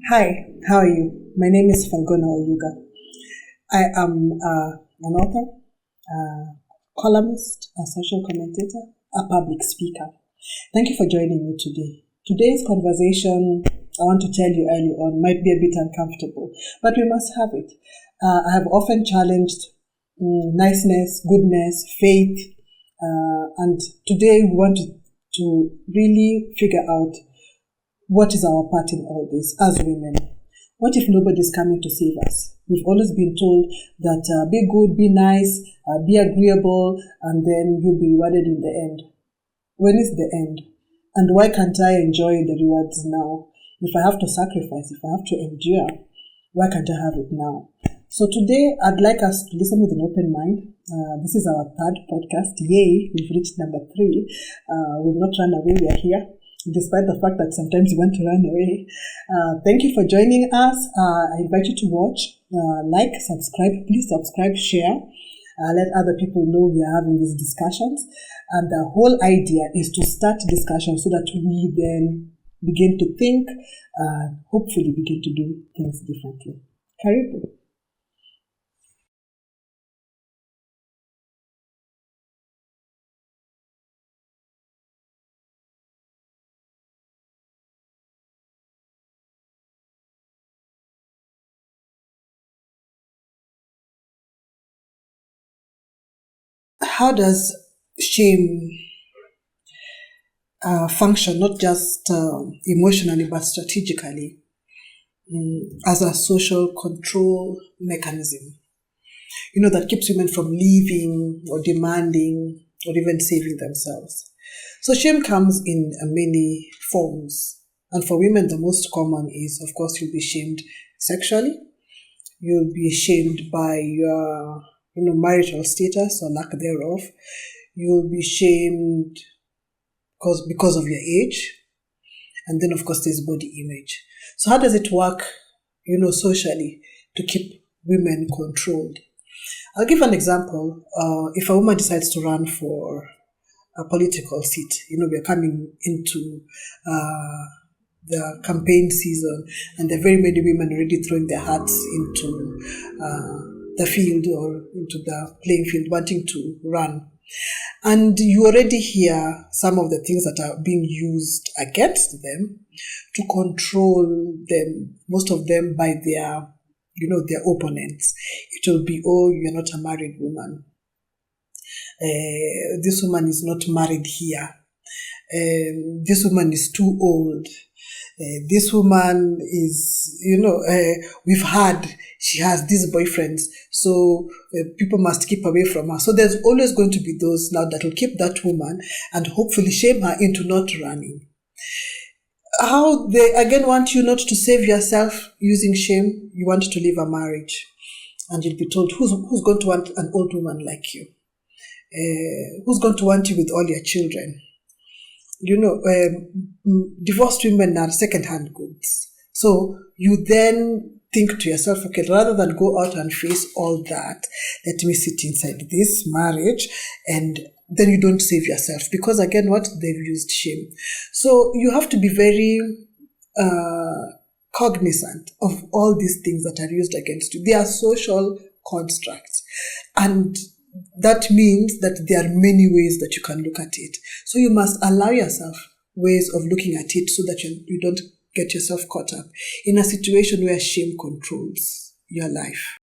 Hi, how are you? My name is Felgonah Oyuga. I am an author, a columnist, a social commentator, a public speaker. Thank you for joining me today. Today's conversation, I want to tell you early on, might be a bit uncomfortable, but we must have it. I have often challenged niceness, goodness, faith, and today we want to really figure out what is our part in all this as women. What if nobody's coming to save us? We've always been told that be good, be nice, be agreeable, and then you'll be rewarded in the end. When is the end? And why can't I enjoy the rewards now? If I have to sacrifice, if I have to endure, why can't I have it now? So today, I'd like us to listen with an open mind. This is our third podcast. Yay, we've reached number 3. We've not run away, we are here, despite the fact that sometimes we want to run away. Thank you for joining us. I invite you to watch, like, subscribe. Please subscribe, share. Let other people know we are having these discussions. And the whole idea is to start discussions so that we then begin to think and hopefully begin to do things differently. Karibu. How does shame function, not just emotionally but strategically, as a social control mechanism, that keeps women from leaving or demanding or even saving themselves? So shame comes in many forms, and for women the most common is, of course, you'll be shamed sexually. You'll be shamed by your marital status or lack thereof. You'll be shamed because of your age. And then, of course, there's body image. So how does it work, socially to keep women controlled? I'll give an example. If a woman decides to run for a political seat, we're coming into the campaign season, and there are very many women already throwing their hearts into the field or into the playing field, wanting to run. And you already hear some of the things that are being used against them to control them, most of them by their opponents. It will be, oh, you're not a married woman. This woman is not married here. This woman is too old. This woman is, we've heard she has these boyfriends, so people must keep away from her. So there's always going to be those now that will keep that woman and hopefully shame her into not running. How they again want you not to save yourself using shame. You want to leave a marriage, and you'll be told, who's going to want an old woman like you? Who's going to want you with all your children? Divorced women are second-hand goods. So you then think to yourself, okay, rather than go out and face all that, let me sit inside this marriage, and then you don't save yourself. Because again, what they've used shame. So you have to be very cognizant of all these things that are used against you. They are social constructs. And that means that there are many ways that you can look at it. So you must allow yourself ways of looking at it so that you don't get yourself caught up in a situation where shame controls your life.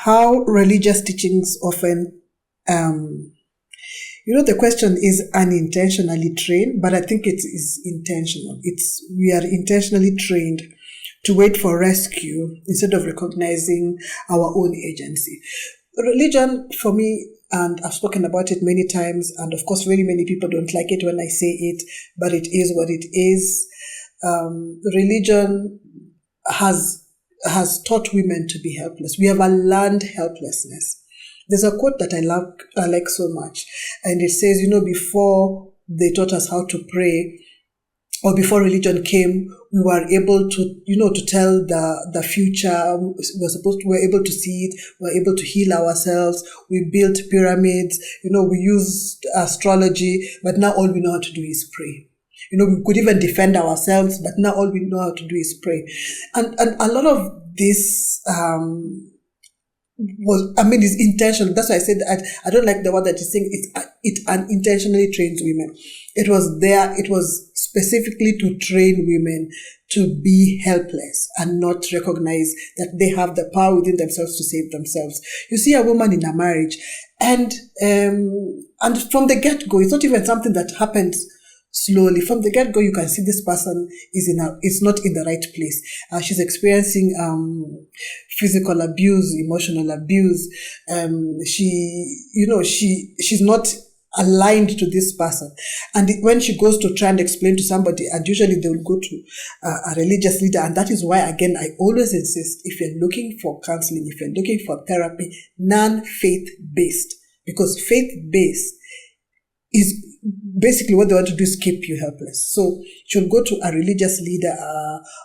How religious teachings often the question is unintentionally trained, but I think it is intentional. We are intentionally trained to wait for rescue instead of recognizing our own agency. Religion, for me, and I've spoken about it many times, and of course very many people don't like it when I say it, but it is what it is. Religion has taught women to be helpless. We have a learned helplessness. There's a quote that I like so much, and it says, before they taught us how to pray, or before religion came, we were able to, to tell the future. We were able to see it. We were able to heal ourselves. We built pyramids. We used astrology, but now all we know how to do is pray. We could even defend ourselves, but now all we know how to do is pray. And a lot of this, is intentional. That's why I said that I don't like the word that you're saying. It unintentionally trains women. It was specifically to train women to be helpless and not recognize that they have the power within themselves to save themselves. You see a woman in a marriage, and from the get-go, it's not even something that happens slowly. From the get-go, you can see this person is not in the right place. She's experiencing physical abuse, emotional abuse. She's not aligned to this person. And when she goes to try and explain to somebody, and usually they will go to a religious leader. And that is why, again, I always insist, if you're looking for counseling, if you're looking for therapy, non-faith-based, because faith-based is basically what they want to do is keep you helpless. So she'll go to a religious leader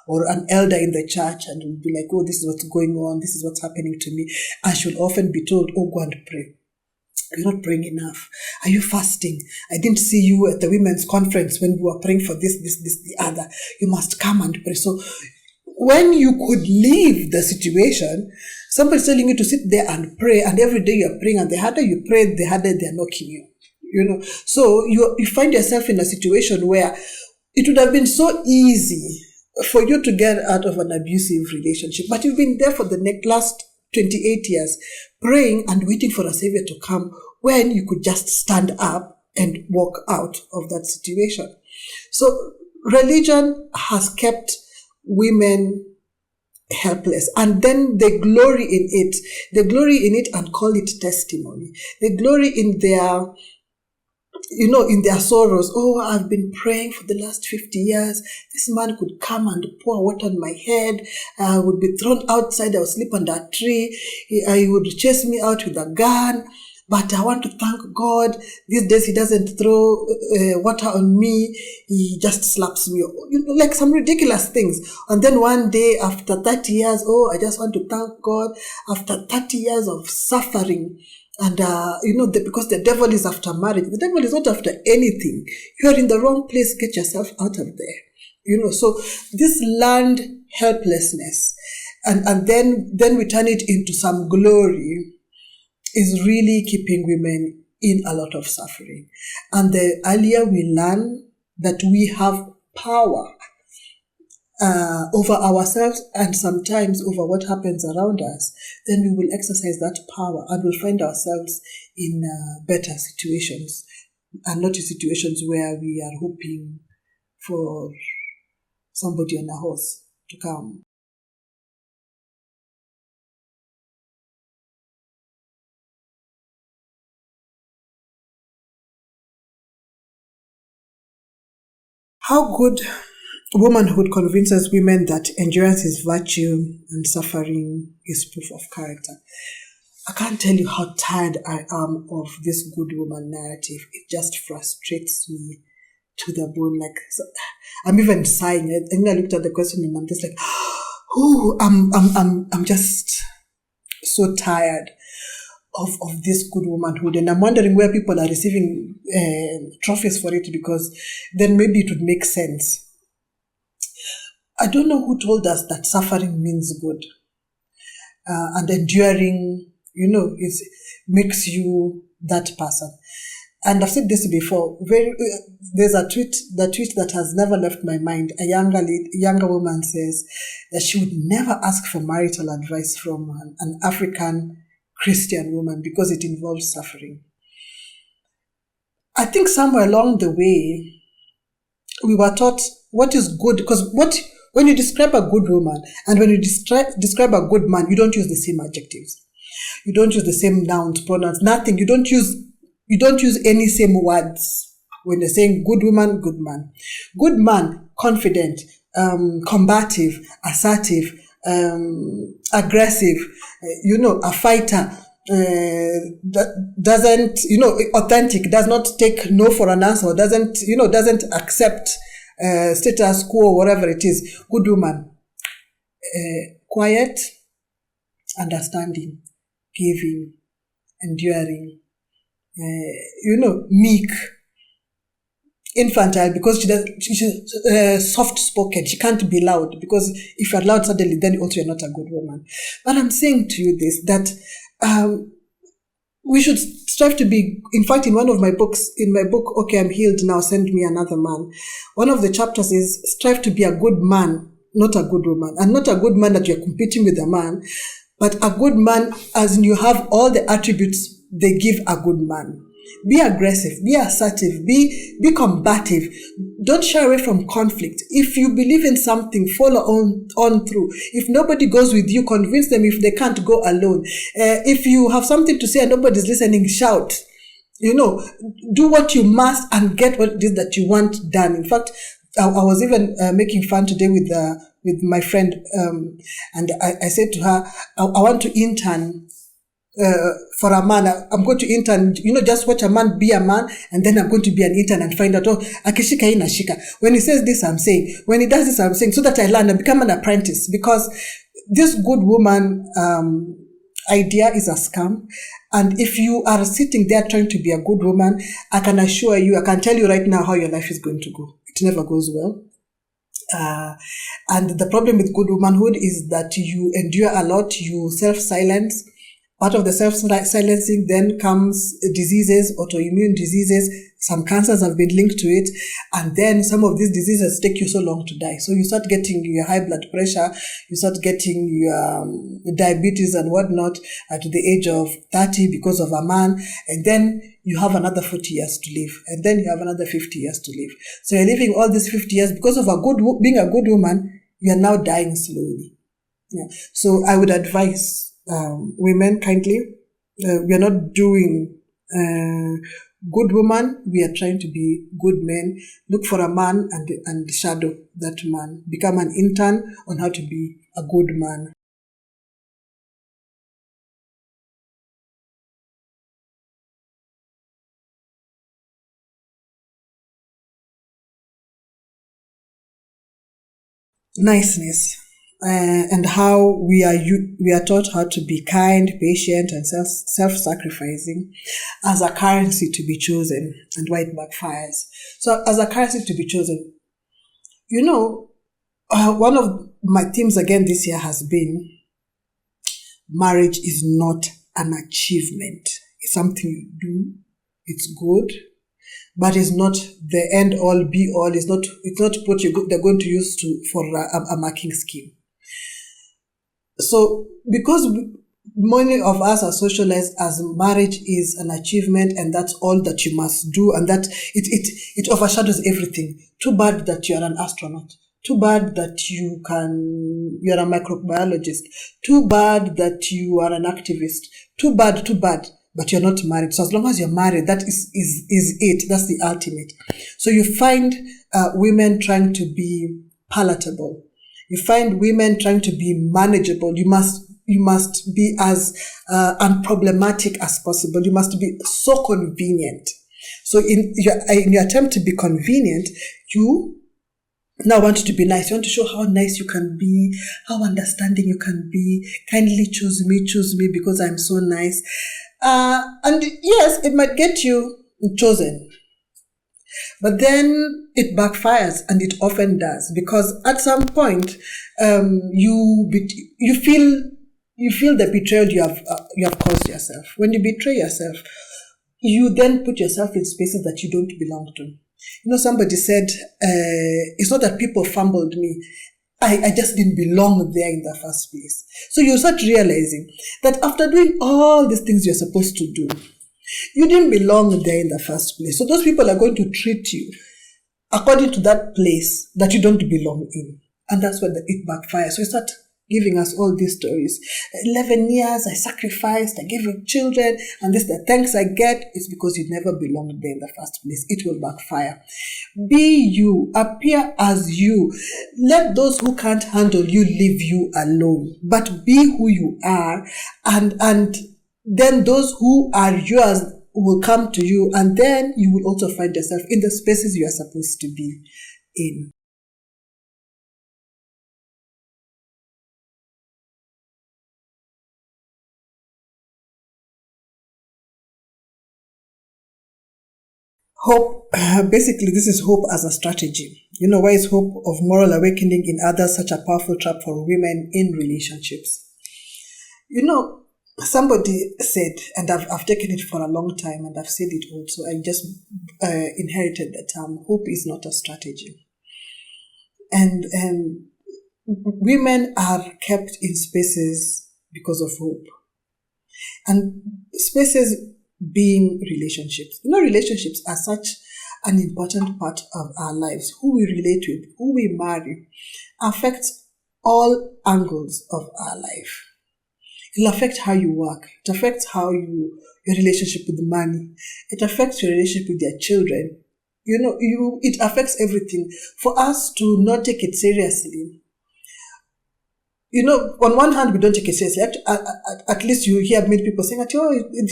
or an elder in the church and will be like, oh, this is what's going on, this is what's happening to me. And she'll often be told, oh, go and pray. You're not praying enough. Are you fasting? I didn't see you at the women's conference when we were praying for this, the other. You must come and pray. So when you could leave the situation, somebody's telling you to sit there and pray, and every day you're praying, and the harder you pray, the harder they're knocking you. So you find yourself in a situation where it would have been so easy for you to get out of an abusive relationship, but you've been there for the last 28 years, praying and waiting for a savior to come, when you could just stand up and walk out of that situation. So religion has kept women helpless, and then they glory in it. They glory in it and call it testimony. They glory in their in their sorrows. Oh, I've been praying for the last 50 years. This man could come and pour water on my head. I would be thrown outside. I would sleep under a tree. He would chase me out with a gun. But I want to thank God. These days he doesn't throw water on me. He just slaps me. Like some ridiculous things. And then one day after 30 years, oh, I just want to thank God. After 30 years of suffering, and, because the devil is after marriage. The devil is not after anything. You are in the wrong place. Get yourself out of there. So this learned helplessness, and then we turn it into some glory, is really keeping women in a lot of suffering. And the earlier we learn that we have power over ourselves and sometimes over what happens around us, then we will exercise that power and we'll find ourselves in better situations, and not in situations where we are hoping for somebody on a horse to come. How good womanhood convinces women that endurance is virtue and suffering is proof of character. I can't tell you how tired I am of this good woman narrative. It just frustrates me to the bone. Like, I'm even sighing. And I looked at the question and I'm just like, oh, I'm just so tired of this good womanhood. And I'm wondering where people are receiving trophies for it, because then maybe it would make sense. I don't know who told us that suffering means good. And enduring, makes you that person. And I've said this before. There's a tweet that has never left my mind. A younger woman says that she would never ask for marital advice from an African Christian woman because it involves suffering. I think somewhere along the way, we were taught what is good, because when you describe a good woman and when you describe a good man, you don't use the same adjectives. You don't use the same nouns, pronouns, nothing. You don't use any same words when you're saying good woman, good man. Good man, confident, combative, assertive, aggressive, a fighter, doesn't, authentic, does not take no for an answer, doesn't accept status quo, whatever it is. Good woman. Quiet, understanding, giving, enduring, meek, infantile, because she's soft-spoken. She can't be loud, because if you're loud suddenly, then also you're not a good woman. But I'm saying to you this, that we should strive to be, in fact, in one of my books, Okay, I'm Healed Now, Send Me Another Man, one of the chapters is strive to be a good man, not a good woman. And not a good man that you're competing with a man, but a good man as in you have all the attributes they give a good man. Be aggressive, be assertive, be combative. Don't shy away from conflict. If you believe in something, follow on through. If nobody goes with you, convince them. If they can't, go alone. If you have something to say and nobody's listening, shout. Do what you must and get what it is that you want done. In fact, I was even making fun today with my friend, and I said to her, I want to intern for a man. I'm going to intern, just watch a man be a man, and then I'm going to be an intern and find out, akishika ina shika. When he says this, I'm saying. When he does this, I'm saying, so that I learn and become an apprentice. Because this good woman idea is a scam. And if you are sitting there trying to be a good woman, I can assure you, I can tell you right now how your life is going to go. It never goes well. And the problem with good womanhood is that you endure a lot, you self-silence. Part of the self-silencing then comes diseases, autoimmune diseases. Some cancers have been linked to it. And then some of these diseases take you so long to die. So you start getting your high blood pressure, you start getting your diabetes and whatnot at the age of 30 because of a man. And then you have another 40 years to live. And then you have another 50 years to live. So you're living all these 50 years because of being a good woman, you're now dying slowly. Yeah. So I would advise women kindly, we are not doing good woman, we are trying to be good men. Look for a man and shadow that man. Become an intern on how to be a good man. Niceness. And how we are taught how to be kind, patient, and self-sacrificing as a currency to be chosen, and why it backfires. So as a currency to be chosen, one of my themes again this year has been marriage is not an achievement. It's something you do. It's good, but it's not the end all be all. It's not what they're going to use for a marking scheme. So, because many of us are socialized as marriage is an achievement and that's all that you must do, and that it overshadows everything. Too bad that you're an astronaut. Too bad that you're a microbiologist. Too bad that you are an activist. Too bad, but you're not married. So as long as you're married, that is it. That's the ultimate. So you find women trying to be palatable. You find women trying to be manageable. You must be as unproblematic as possible. You must be so convenient. So in your attempt to be convenient, you now want to be nice. You want to show how nice you can be, how understanding you can be. Kindly choose me because I'm so nice. And yes, it might get you chosen. But then it backfires, and it often does, because at some point you feel the betrayal you have caused yourself. When you betray yourself, you then put yourself in spaces that you don't belong to. Somebody said, it's not that people fumbled me. I just didn't belong there in the first place. So you start realizing that after doing all these things you're supposed to do, you didn't belong there in the first place. So those people are going to treat you according to that place that you don't belong in. And that's when it backfires. So you start giving us all these stories. 11 years, I sacrificed, I gave you children, and the thanks I get is because you never belonged there in the first place. It will backfire. Be you, appear as you. Let those who can't handle you leave you alone. But be who you are, and then those who are yours will come to you, and then you will also find yourself in the spaces you are supposed to be. in. Hope, basically, this is hope as a strategy. Why is hope of moral awakening in others such a powerful trap for women in relationships? Somebody said, and I've taken it for a long time, and I've said it also, I just inherited the term, hope is not a strategy. And women are kept in spaces because of hope. And spaces being relationships. Relationships are such an important part of our lives. Who we relate with, who we marry, affects all angles of our life. It'll affect how you work. It affects how your relationship with money. It affects your relationship with your children. It affects everything. For us to not take it seriously, on one hand, we don't take it seriously. At least you hear many people saying that,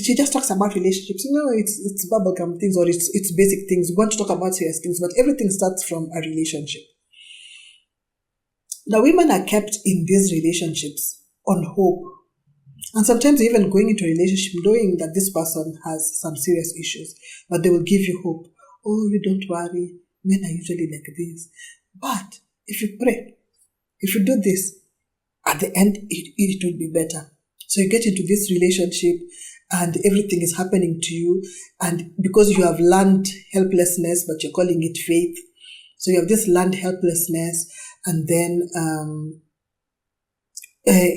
she just talks about relationships. It's bubblegum things, or it's basic things. We want to talk about serious things, but everything starts from a relationship. Now, women are kept in these relationships on hope. And sometimes even going into a relationship knowing that this person has some serious issues, but they will give you hope. Oh, you don't worry. Men are usually like this. But if you pray, if you do this, at the end, it will be better. So you get into this relationship and everything is happening to you. And because you have learned helplessness, but you're calling it faith. So you have this learned helplessness, and then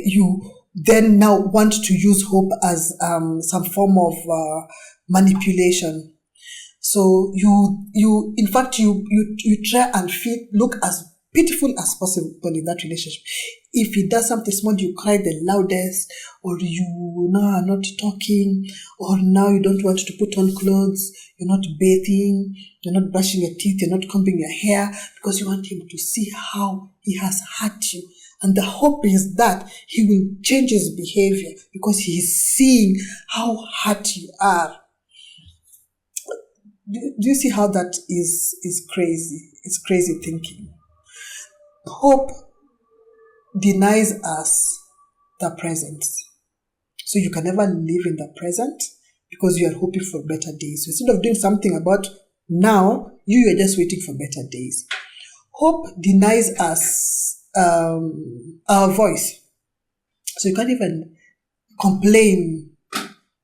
you then now want to use hope as some form of manipulation. So you in fact you try and look as pitiful as possible in that relationship. If he does something small, you cry the loudest, or you now are not talking, or now you don't want to put on clothes, you're not bathing, you're not brushing your teeth, you're not combing your hair, because you want him to see how he has hurt you. And the hope is that he will change his behavior because he is seeing how hurt you are. Do you see how that is crazy? It's crazy thinking. Hope denies us the present. So you can never live in the present because you are hoping for better days. So instead of doing something about now, you are just waiting for better days. Hope denies us our voice. So you can't even complain.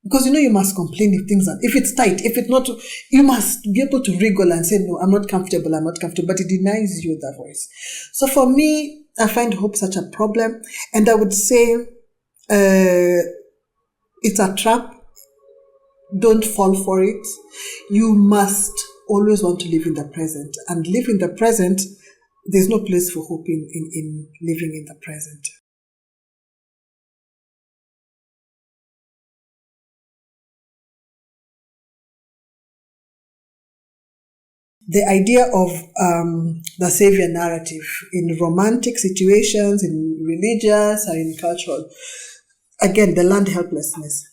Because you must complain if it's tight, if it's not, you must be able to wriggle and say, no, I'm not comfortable, but it denies you the voice. So for me, I find hope such a problem, and I would say it's a trap. Don't fall for it. You must always want to live in the present, and live in the present, there's no place for hope in living in the present. The idea of the savior narrative in romantic situations, in religious, or in cultural. Again, the learned helplessness.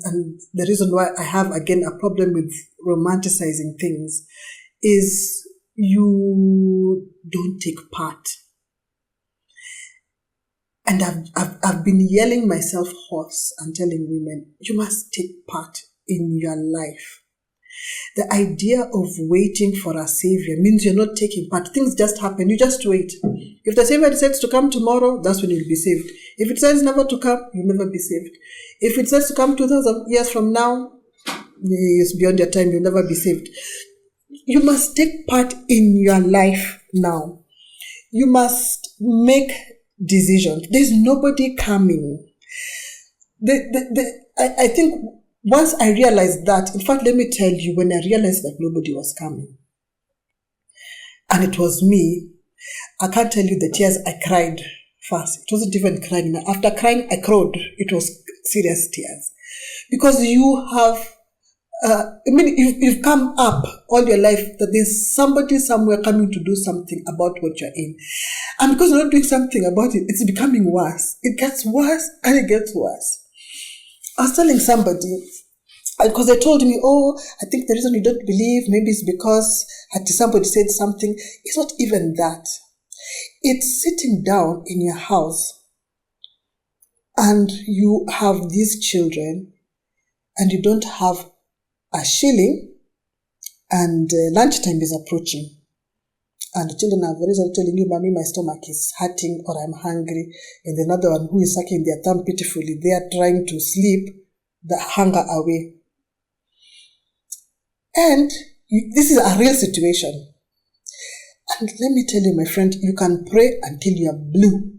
And the reason why I have, again, a problem with romanticizing things is you don't take part. And I've been yelling myself hoarse and telling women, you must take part in your life. The idea of waiting for a savior means you're not taking part. Things just happen. You just wait. If the savior decides to come tomorrow, that's when you'll be saved. If it says never to come, you'll never be saved. If it says to come 2,000 years from now, it's beyond your time, you'll never be saved. You must take part in your life now. You must make decisions. There's nobody coming. I think once I realized that, in fact, let me tell you, when I realized that nobody was coming, and it was me, I can't tell you the tears I cried first. It wasn't even crying. After crying, I cried. It was serious tears. Because you have, you've come up all your life that there's somebody somewhere coming to do something about what you're in. And because you're not doing something about it, it's becoming worse. It gets worse and it gets worse. I was telling somebody, because they told me, oh, I think the reason you don't believe, maybe it's because somebody said something. It's not even that. It's sitting down in your house and you have these children and you don't have a shilling and lunchtime is approaching. And the children are very telling you, Mommy, my stomach is hurting or I'm hungry. And another one who is sucking their thumb pitifully, they are trying to sleep the hunger away. And this is a real situation. And let me tell you, my friend, you can pray until you are blue.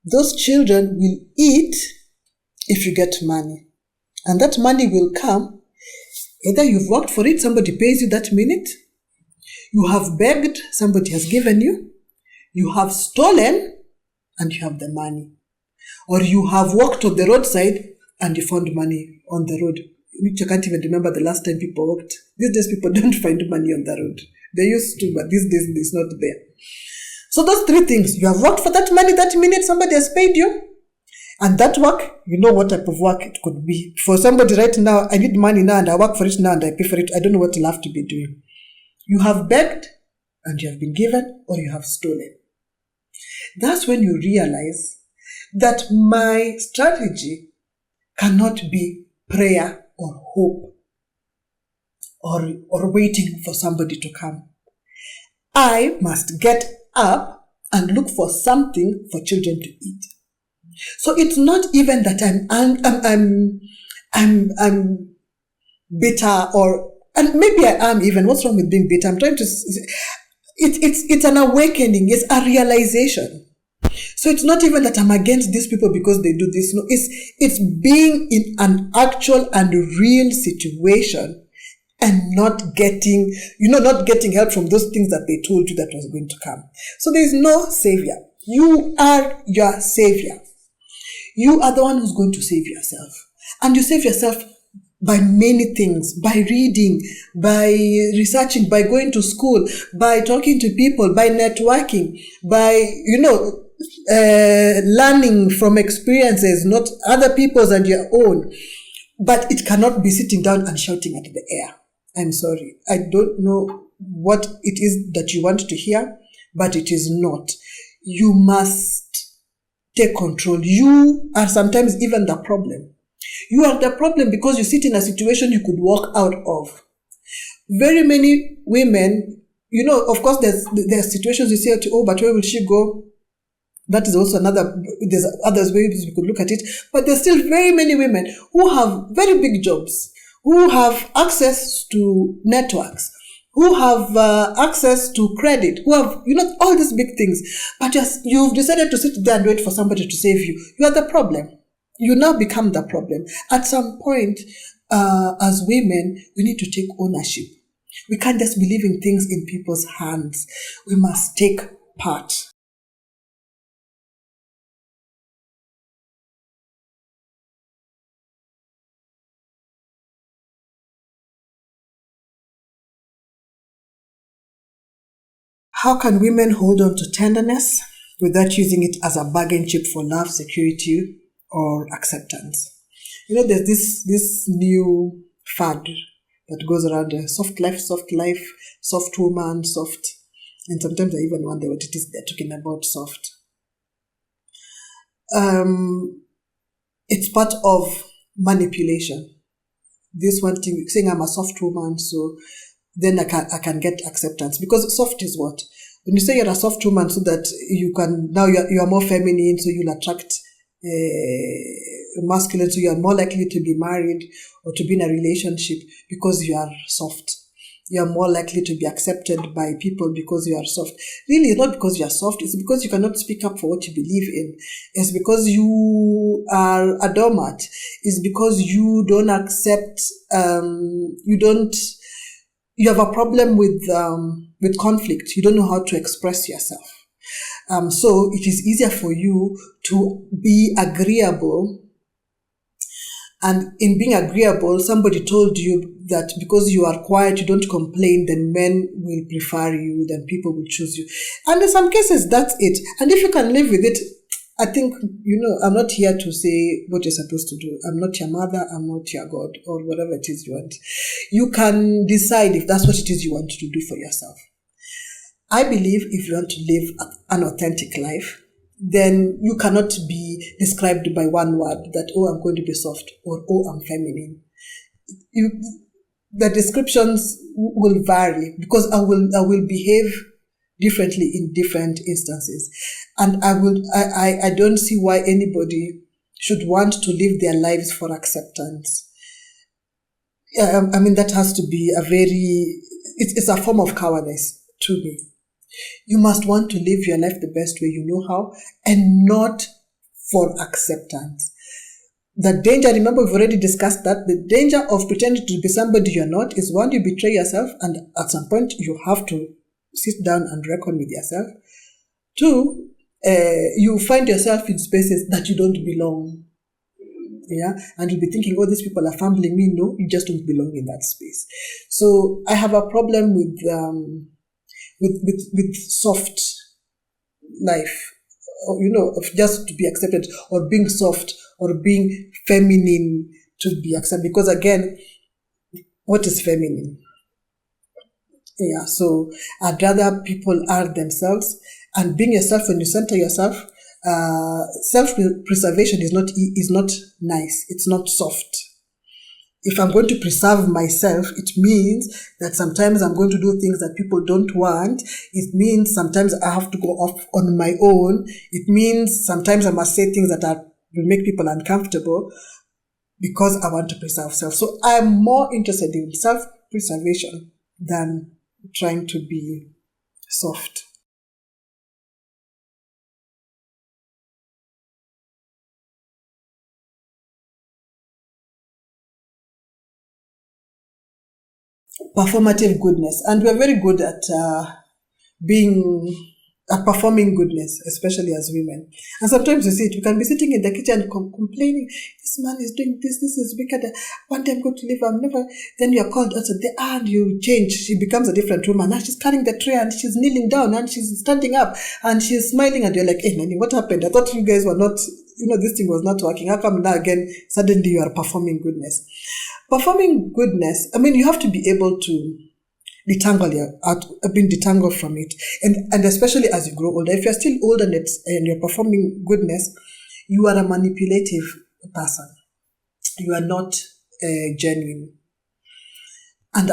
Those children will eat if you get money. And that money will come. Either you've worked for it, somebody pays you that minute. You have begged, somebody has given you. You have stolen, and you have the money. Or you have walked on the roadside, and you found money on the road, which I can't even remember the last time people walked. These days, people don't find money on the road. They used to, but these days, it's not there. So those three things. You have worked for that money that minute, somebody has paid you. And that work, you know what type of work it could be. For somebody right now, I need money now, and I work for it now, and I pay for it. I don't know what you'll have to be doing. You have begged, and you have been given, or you have stolen. That's when you realize that my strategy cannot be prayer or hope or waiting for somebody to come. I must get up and look for something for children to eat. So it's not even that I'm bitter or, and maybe I am even. What's wrong with being bitter? I'm trying to. It's an awakening. It's a realization. So it's not even that I'm against these people because they do this. No, it's being in an actual and real situation and not getting help from those things that they told you that was going to come. So there is no savior. You are your savior. You are the one who's going to save yourself. And you save yourself by many things, by reading, by researching, by going to school, by talking to people, by networking, by, learning from experiences, not other people's and your own. But it cannot be sitting down and shouting at the air. I'm sorry. I don't know what it is that you want to hear, but it is not. You must take control. You are sometimes even the problem. You are the problem because you sit in a situation you could walk out of. Very many women, of course, there are situations you say, oh, but where will she go? That is also there's other ways we could look at it. But there's still very many women who have very big jobs, who have access to networks, who have access to credit, who have, all these big things. But just you've decided to sit there and wait for somebody to save you. You are the problem. You now become the problem. At some point, as women, we need to take ownership. We can't just be leaving things in people's hands. We must take part. How can women hold on to tenderness without using it as a bargain chip for love, security, or acceptance? There's this new fad that goes around soft life, soft woman, soft. And sometimes I even wonder what it is they're talking about, soft. It's part of manipulation. This one thing, saying I'm a soft woman, so then I can get acceptance. Because soft is what? When you say you're a soft woman, so that you can, now you are more feminine, so you'll attract masculine, so you are more likely to be married or to be in a relationship because you are soft. You are more likely to be accepted by people because you are soft. Really, it's not because you are soft. It's because you cannot speak up for what you believe in. It's because you are a doormat. It's because you don't accept, you have a problem with conflict. You don't know how to express yourself. So it is easier for you to be agreeable. And in being agreeable, somebody told you that because you are quiet, you don't complain, then men will prefer you, then people will choose you. And in some cases, that's it. And if you can live with it, I think, I'm not here to say what you're supposed to do. I'm not your mother. I'm not your God, or whatever it is you want. You can decide if that's what it is you want to do for yourself. I believe if you want to live an authentic life, then you cannot be described by one word that, oh, I'm going to be soft, or, oh, I'm feminine. The descriptions will vary because I will behave differently in different instances. And I don't see why anybody should want to live their lives for acceptance. That has to be it's a form of cowardice to me. You must want to live your life the best way you know how, and not for acceptance. The danger, remember we've already discussed that, the danger of pretending to be somebody you're not is, one, you betray yourself, and at some point you have to sit down and reckon with yourself. Two, you find yourself in spaces that you don't belong. Yeah, and you'll be thinking, oh, these people are fumbling me. No, you just don't belong in that space. So I have a problem with soft life, of just to be accepted, or being soft, or being feminine to be accepted. Because again, what is feminine? Yeah, so I'd rather people are themselves, and being yourself. When you center yourself, self-preservation is not nice. It's not soft. If I'm going to preserve myself, it means that sometimes I'm going to do things that people don't want. It means sometimes I have to go off on my own. It means sometimes I must say things that will make people uncomfortable because I want to preserve self. So I'm more interested in self-preservation than trying to be soft. Performative goodness. And we're very good at performing goodness, especially as women. And sometimes you see it, you can be sitting in the kitchen complaining, this man is doing this is wicked. One day I'm going to leave, I'm never. Then you're called out and you change. She becomes a different woman. Now she's carrying the tray and she's kneeling down and she's standing up and she's smiling, and you're like, hey, Nani, what happened? I thought you guys were not, this thing was not working. How come now again, suddenly you are performing goodness? Performing goodness, you have to be able to being detangled from it. And especially as you grow older, if you're still old and you're performing goodness, you are a manipulative person. You are not genuine. And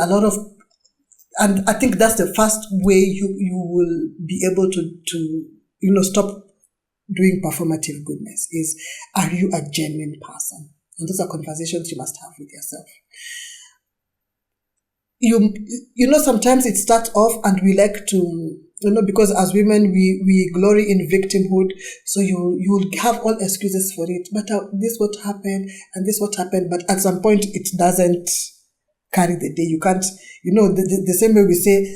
and I think that's the first way you will be able to stop doing performative goodness is, are you a genuine person? And those are conversations you must have with yourself. Sometimes it starts off and we like to, because as women, we glory in victimhood. So you'll have all excuses for it. But this what happened and this what happened. But at some point, it doesn't carry the day. You can't, the same way we say,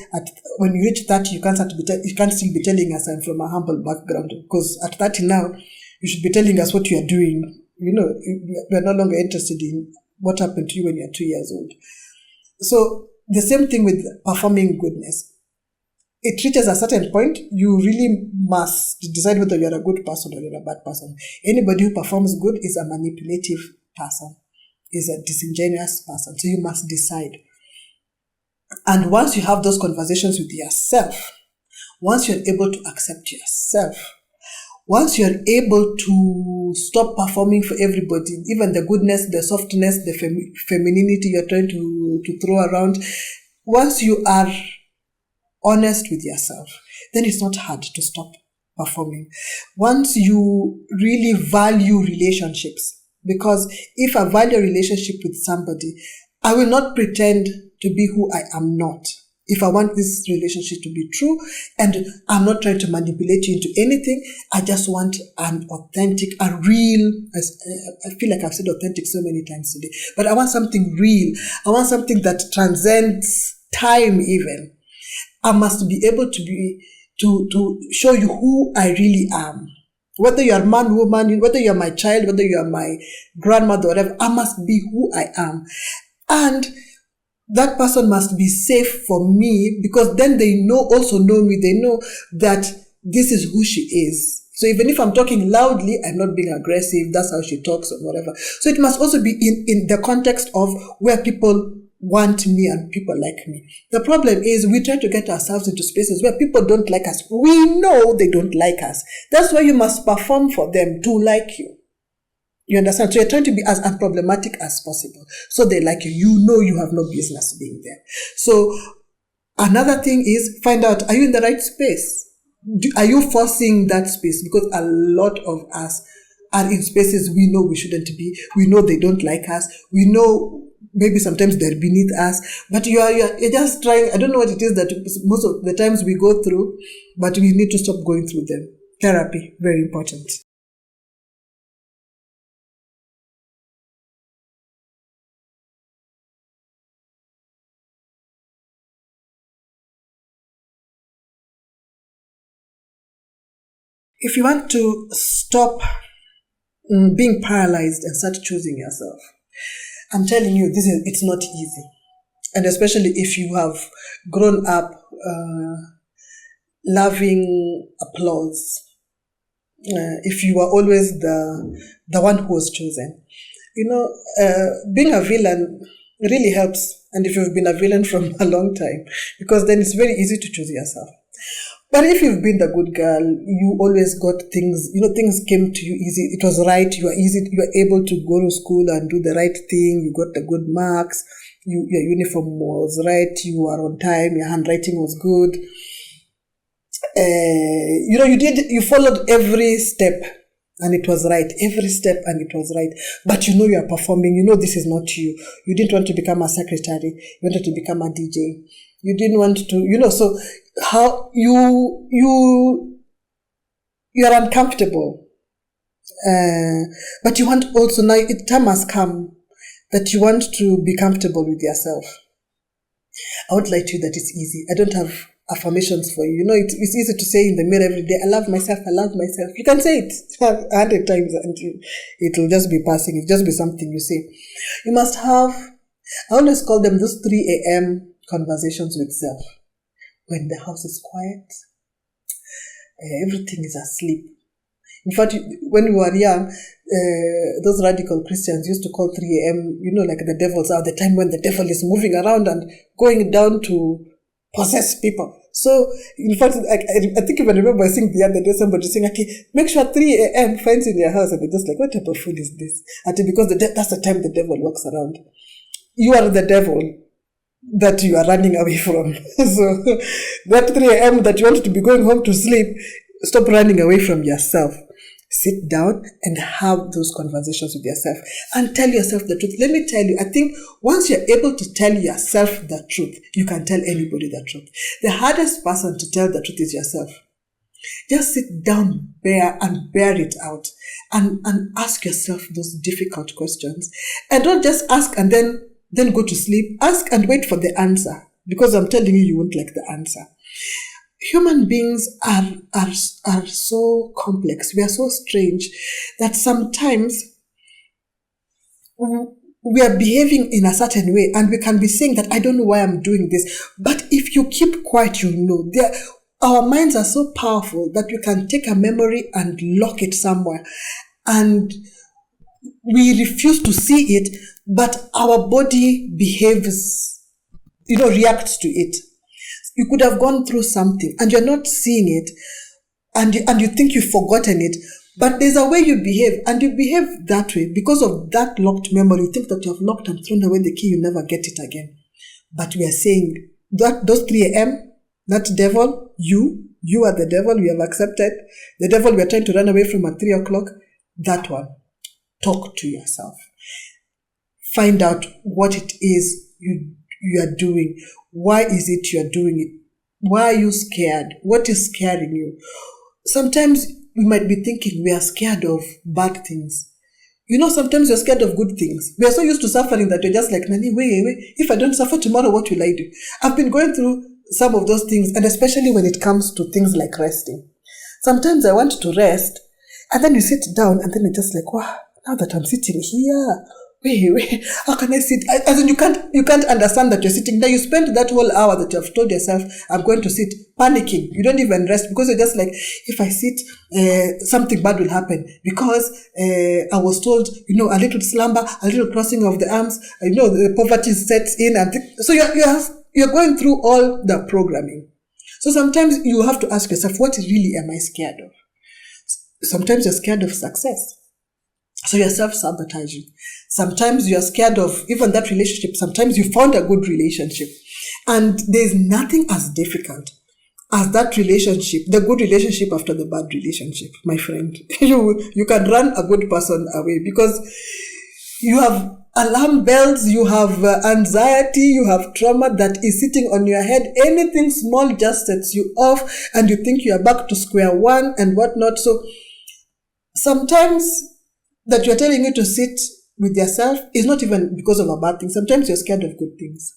when you reach 30, you can't still be telling us I'm from a humble background. Because at 30 now, you should be telling us what you are doing. We're no longer interested in what happened to you when you're 2 years old. So the same thing with performing goodness. It reaches a certain point, you really must decide whether you're a good person or you're a bad person. Anybody who performs good is a manipulative person, is a disingenuous person. So you must decide. And once you have those conversations with yourself, once you're able to accept yourself, once you're able to stop performing for everybody, even the goodness, the softness, the femininity you're trying to throw around, once you are honest with yourself, then it's not hard to stop performing. Once you really value relationships, because if I value a relationship with somebody, I will not pretend to be who I am not. If I want this relationship to be true, and I'm not trying to manipulate you into anything, I just want an authentic, a real, I feel like I've said authentic so many times today, but I want something real. I want something that transcends time even. I must be able to show you who I really am. Whether you're man, woman, whether you're my child, whether you're my grandmother, whatever, I must be who I am. And that person must be safe for me, because then they also know me. They know that this is who she is. So even if I'm talking loudly, I'm not being aggressive. That's how she talks or whatever. So it must also be in the context of where people want me and people like me. The problem is we try to get ourselves into spaces where people don't like us. We know they don't like us. That's why you must perform for them to like you. You understand? So you're trying to be as unproblematic as possible. So they like you. You know you have no business being there. So another thing is find out, are you in the right space? Are you forcing that space? Because a lot of us are in spaces we know we shouldn't be. We know they don't like us. We know maybe sometimes they're beneath us. But you're just trying. I don't know what it is that most of the times we go through, but we need to stop going through them. Therapy, very important. If you want to stop being paralyzed and start choosing yourself, I'm telling you, it's not easy. And especially if you have grown up loving applause, if you are always the one who was chosen. Being a villain really helps. And if you've been a villain from a long time, because then it's very easy to choose yourself. But if you've been the good girl, you always got things, things came to you easy. It was right. You were able to go to school and do the right thing. You got the good marks. Your uniform was right. You were on time. Your handwriting was good. You followed every step and it was right. Every step and it was right. But you are performing. This is not you. You didn't want to become a secretary. You wanted to become a DJ. You didn't want to, so how you're uncomfortable. But you want also, now time has come that you want to be comfortable with yourself. I won't lie to you that it's easy. I don't have affirmations for you. It's easy to say in the mirror every day, I love myself, I love myself. You can say it 100 times and it will just be passing. It'll just be something you say. You must have, I always call them those 3 a.m. conversations with self. When the house is quiet, everything is asleep. In fact, when we were young, those radical Christians used to call 3 a.m., like the devil's hour, the time when the devil is moving around and going down to possess people. So, in fact, I think if I remember seeing the other day somebody saying, okay, make sure 3 a.m. finds in your house. And they're just like, what type of food is this? Because that's the time the devil walks around. You are the devil that you are running away from. So that 3 a.m. that you want to be going home to sleep, stop running away from yourself. Sit down and have those conversations with yourself and tell yourself the truth. Let me tell you, I think once you're able to tell yourself the truth, you can tell anybody the truth. The hardest person to tell the truth is yourself. Just sit down, bear it out and ask yourself those difficult questions. And don't just ask and then go to sleep. Ask and wait for the answer, because I'm telling you, you won't like the answer. Human beings are so complex. We are so strange that sometimes we are behaving in a certain way and we can be saying that I don't know why I'm doing this. But if you keep quiet, our minds are so powerful that we can take a memory and lock it somewhere. And we refuse to see it, but our body behaves, reacts to it. You could have gone through something and you're not seeing it and you think you've forgotten it, but there's a way you behave and you behave that way because of that locked memory. You think that you have locked and thrown away the key, you never get it again. But we are saying that those 3 a.m., that devil, you are the devil, we have accepted. The devil we are trying to run away from at 3 o'clock, that one. Talk to yourself. Find out what it is you are doing. Why is it you are doing it? Why are you scared? What is scaring you? Sometimes we might be thinking we are scared of bad things. Sometimes you're scared of good things. We are so used to suffering that we're just like, Nani, wait. If I don't suffer tomorrow, what will I do? I've been going through some of those things, and especially when it comes to things like resting. Sometimes I want to rest, and then you sit down, and then you're just like, wow, now that I'm sitting here, wait, how can I sit? As in, you can't understand that you're sitting there. You spend that whole hour that you have told yourself, I'm going to sit, panicking. You don't even rest because you're just like, if I sit, something bad will happen because I was told, a little slumber, a little crossing of the arms, the poverty sets in, and so you're going through all the programming. So sometimes you have to ask yourself, what really am I scared of? Sometimes you're scared of success. So you're self-sabotaging. Sometimes you're scared of even that relationship. Sometimes you found a good relationship. And there's nothing as difficult as that relationship, the good relationship after the bad relationship, my friend. You can run a good person away because you have alarm bells, you have anxiety, you have trauma that is sitting on your head. Anything small just sets you off and you think you are back to square one and whatnot. So sometimes that you're telling you to sit with yourself is not even because of a bad thing. Sometimes you're scared of good things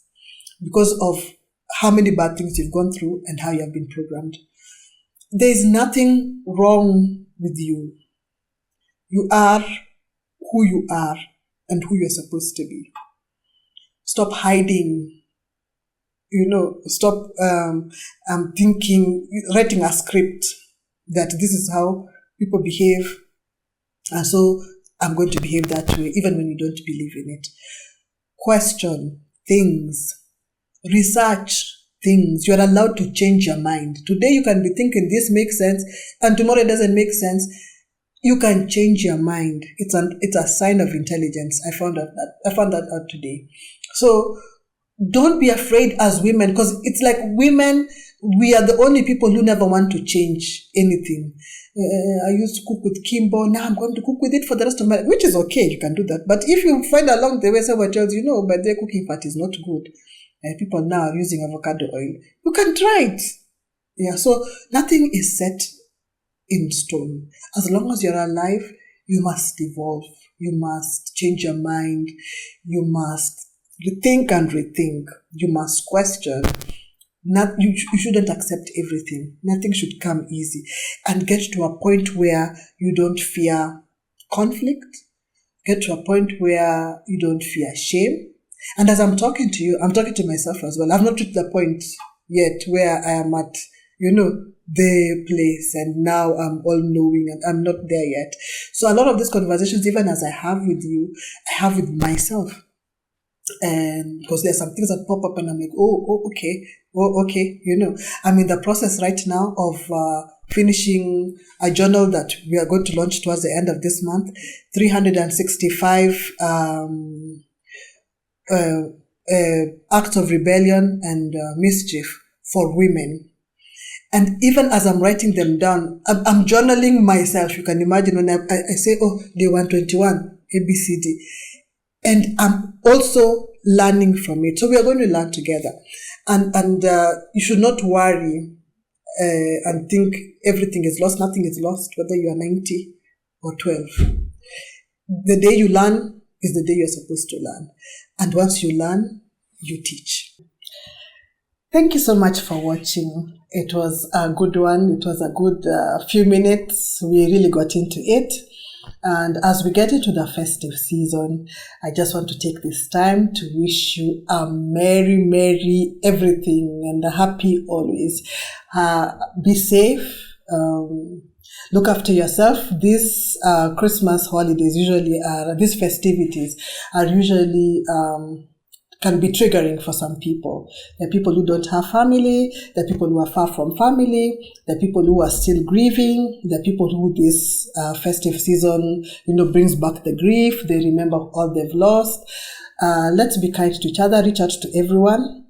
because of how many bad things you've gone through and how you have been programmed. There is nothing wrong with you. You are who you are and who you're supposed to be. Stop hiding. Stop thinking, writing a script that this is how people behave. And so I'm going to behave that way, even when you don't believe in it. Question things. Research things. You are allowed to change your mind. Today you can be thinking this makes sense, and tomorrow it doesn't make sense. You can change your mind. It's a sign of intelligence. I found that out today. So don't be afraid as women, because it's like women, we are the only people who never want to change anything. I used to cook with Kimbo. Now I'm going to cook with it for the rest of my life, which is okay. You can do that. But if you find along the way someone tells you, but their cooking fat is not good, people now are using avocado oil, you can try it. Yeah. So nothing is set in stone. As long as you're alive, you must evolve. You must change your mind. You must rethink and rethink. You must question. You shouldn't accept everything. Nothing should come easy. And get to a point where you don't fear conflict. Get to a point where you don't fear shame. And as I'm talking to you, I'm talking to myself as well. I've not reached the point yet where I am at, the place and now I'm all knowing and I'm not there yet. So a lot of these conversations, even as I have with you, I have with myself. And because there are some things that pop up and I'm like, okay. I'm in the process right now of finishing a journal that we are going to launch towards the end of this month, 365 acts of rebellion and mischief for women. And even as I'm writing them down, I'm journaling myself. You can imagine when I say, day 121, ABCD. And I'm also learning from it. So we are going to learn together. And you should not worry and think everything is lost. Nothing is lost, whether you are 90 or 12. The day you learn is the day you're supposed to learn. And once you learn, you teach. Thank you so much for watching. It was a good one. It was a good few minutes. We really got into it. And as we get into the festive season, I just want to take this time to wish you a merry everything and a happy always. Be safe. Look after yourself. These Christmas holidays these festivities are usually can be triggering for some people. There are people who don't have family. There are people who are far from family. There are people who are still grieving. There are people who this festive season, brings back the grief. They remember all they've lost. Let's be kind to each other. Reach out to everyone.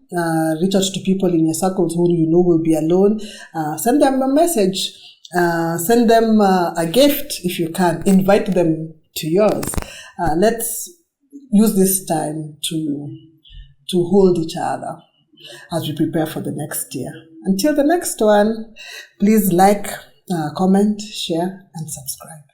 Reach out to people in your circles who will be alone. Send them a message. Send them a gift if you can. Invite them to yours. Let's use this time to hold each other as we prepare for the next year. Until the next one, please like, comment, share, and subscribe.